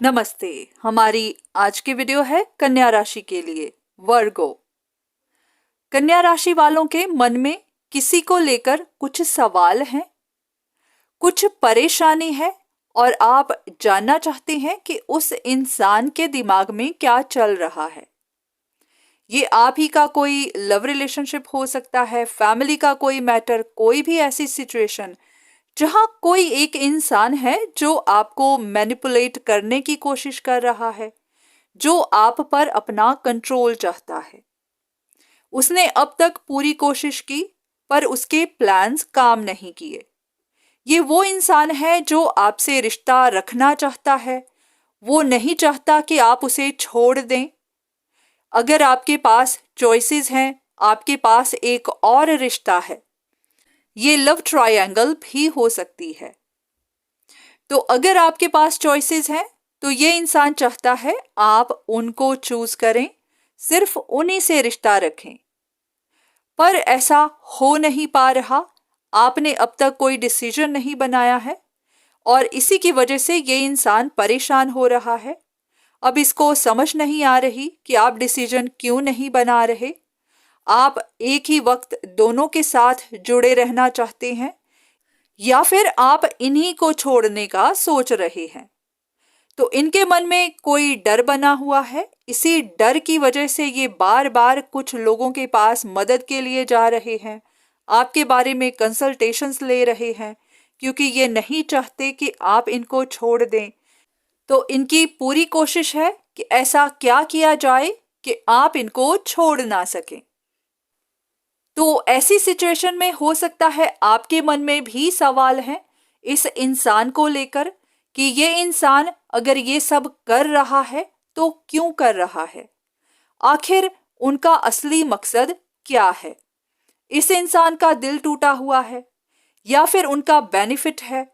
नमस्ते। हमारी आज की वीडियो है कन्या राशि के लिए वर्गो। कन्या राशि वालों के मन में किसी को लेकर कुछ सवाल हैं, कुछ परेशानी है और आप जानना चाहते हैं कि उस इंसान के दिमाग में क्या चल रहा है। ये आप ही का कोई लव रिलेशनशिप हो सकता है, फैमिली का कोई मैटर, कोई भी ऐसी सिचुएशन जहां कोई एक इंसान है जो आपको मैनिपुलेट करने की कोशिश कर रहा है, जो आप पर अपना कंट्रोल चाहता है। उसने अब तक पूरी कोशिश की पर उसके प्लान्स काम नहीं किए। ये वो इंसान है जो आपसे रिश्ता रखना चाहता है, वो नहीं चाहता कि आप उसे छोड़ दें। अगर आपके पास चॉइसेस हैं, आपके पास एक और रिश्ता है, ये लव ट्रायंगल भी हो सकती है। तो अगर आपके पास चॉइसेस हैं तो ये इंसान चाहता है आप उनको चूज करें, सिर्फ उन्हीं से रिश्ता रखें। पर ऐसा हो नहीं पा रहा, आपने अब तक कोई डिसीजन नहीं बनाया है और इसी की वजह से ये इंसान परेशान हो रहा है। अब इसको समझ नहीं आ रही कि आप डिसीजन क्यों नहीं बना रहे। आप एक ही वक्त दोनों के साथ जुड़े रहना चाहते हैं या फिर आप इन्हीं को छोड़ने का सोच रहे हैं। तो इनके मन में कोई डर बना हुआ है। इसी डर की वजह से ये बार बार कुछ लोगों के पास मदद के लिए जा रहे हैं, आपके बारे में कंसल्टेशंस ले रहे हैं, क्योंकि ये नहीं चाहते कि आप इनको छोड़ दें। तो इनकी पूरी कोशिश है कि ऐसा क्या किया जाए कि आप इनको छोड़ ना सकें। तो ऐसी सिचुएशन में हो सकता है आपके मन में भी सवाल हैं इस इंसान को लेकर कि ये इंसान अगर ये सब कर रहा है तो क्यों कर रहा है, आखिर उनका असली मकसद क्या है। इस इंसान का दिल टूटा हुआ है या फिर उनका बेनिफिट है,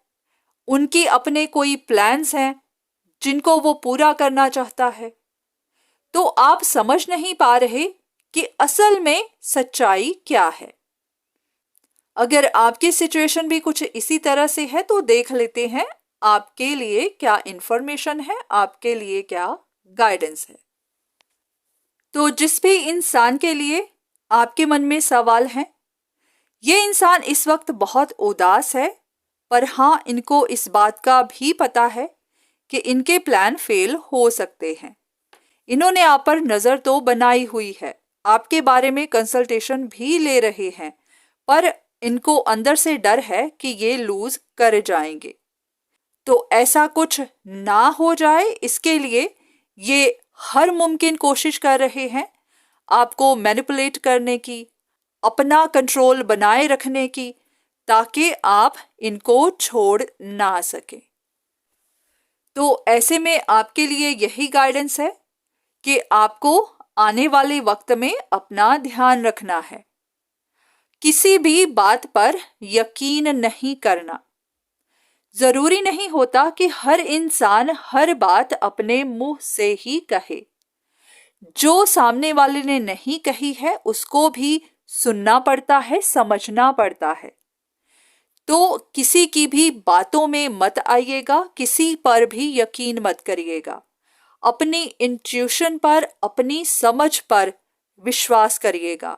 उनकी अपने कोई प्लान्स हैं जिनको वो पूरा करना चाहता है। तो आप समझ नहीं पा रहे कि असल में सच्चाई क्या है। अगर आपकी सिचुएशन भी कुछ इसी तरह से है तो देख लेते हैं आपके लिए क्या इंफॉर्मेशन है, आपके लिए क्या गाइडेंस है। तो जिस भी इंसान के लिए आपके मन में सवाल हैं, ये इंसान इस वक्त बहुत उदास है, पर हाँ, इनको इस बात का भी पता है कि इनके प्लान फेल हो सकते हैं। इन्होंने आप पर नजर तो बनाई हुई है, आपके बारे में कंसल्टेशन भी ले रहे हैं, पर इनको अंदर से डर है कि ये लूज कर जाएंगे। तो ऐसा कुछ ना हो जाए, इसके लिए ये हर मुमकिन कोशिश कर रहे हैं आपको मैनिपुलेट करने की, अपना कंट्रोल बनाए रखने की, ताकि आप इनको छोड़ ना सकें। तो ऐसे में आपके लिए यही गाइडेंस है कि आपको आने वाले वक्त में अपना ध्यान रखना है। किसी भी बात पर यकीन नहीं करना। जरूरी नहीं होता कि हर इंसान हर बात अपने मुंह से ही कहे। जो सामने वाले ने नहीं कही है उसको भी सुनना पड़ता है, समझना पड़ता है। तो किसी की भी बातों में मत आइएगा, किसी पर भी यकीन मत करिएगा। अपनी इंट्यूशन पर, अपनी समझ पर विश्वास करिएगा।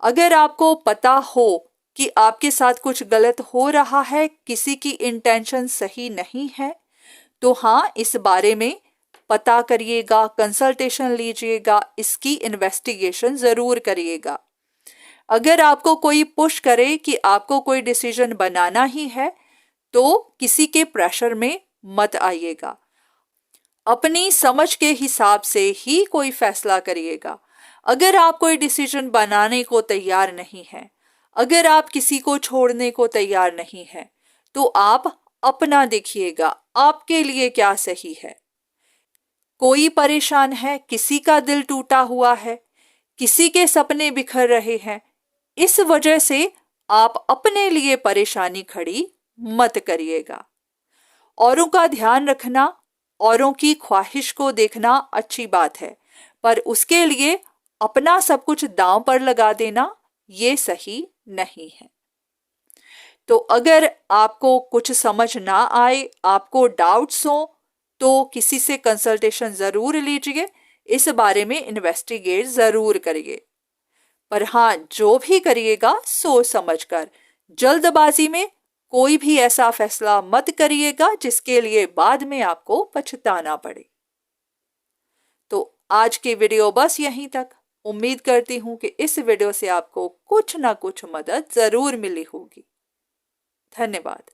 अगर आपको पता हो कि आपके साथ कुछ गलत हो रहा है, किसी की इंटेंशन सही नहीं है, तो हाँ, इस बारे में पता करिएगा, कंसल्टेशन लीजिएगा, इसकी इन्वेस्टिगेशन जरूर करिएगा। अगर आपको कोई पुश करे कि आपको कोई डिसीजन बनाना ही है तो किसी के प्रेशर में मत आइएगा। अपनी समझ के हिसाब से ही कोई फैसला करिएगा। अगर आप कोई डिसीजन बनाने को तैयार नहीं है, अगर आप किसी को छोड़ने को तैयार नहीं है, तो आप अपना देखिएगा आपके लिए क्या सही है। कोई परेशान है, किसी का दिल टूटा हुआ है, किसी के सपने बिखर रहे हैं, इस वजह से आप अपने लिए परेशानी खड़ी मत करिएगा। औरों का ध्यान रखना, औरों की ख्वाहिश को देखना अच्छी बात है, पर उसके लिए अपना सब कुछ दांव पर लगा देना ये सही नहीं है। तो अगर आपको कुछ समझ ना आए, आपको डाउट्स हो, तो किसी से कंसल्टेशन जरूर लीजिए, इस बारे में इन्वेस्टिगेट जरूर करिए। पर हाँ, जो भी करिएगा सोच समझकर, जल्दबाजी में कोई भी ऐसा फैसला मत करिएगा जिसके लिए बाद में आपको पछताना पड़े। तो आज की वीडियो बस यहीं तक। उम्मीद करती हूँ कि इस वीडियो से आपको कुछ ना कुछ मदद जरूर मिली होगी। धन्यवाद।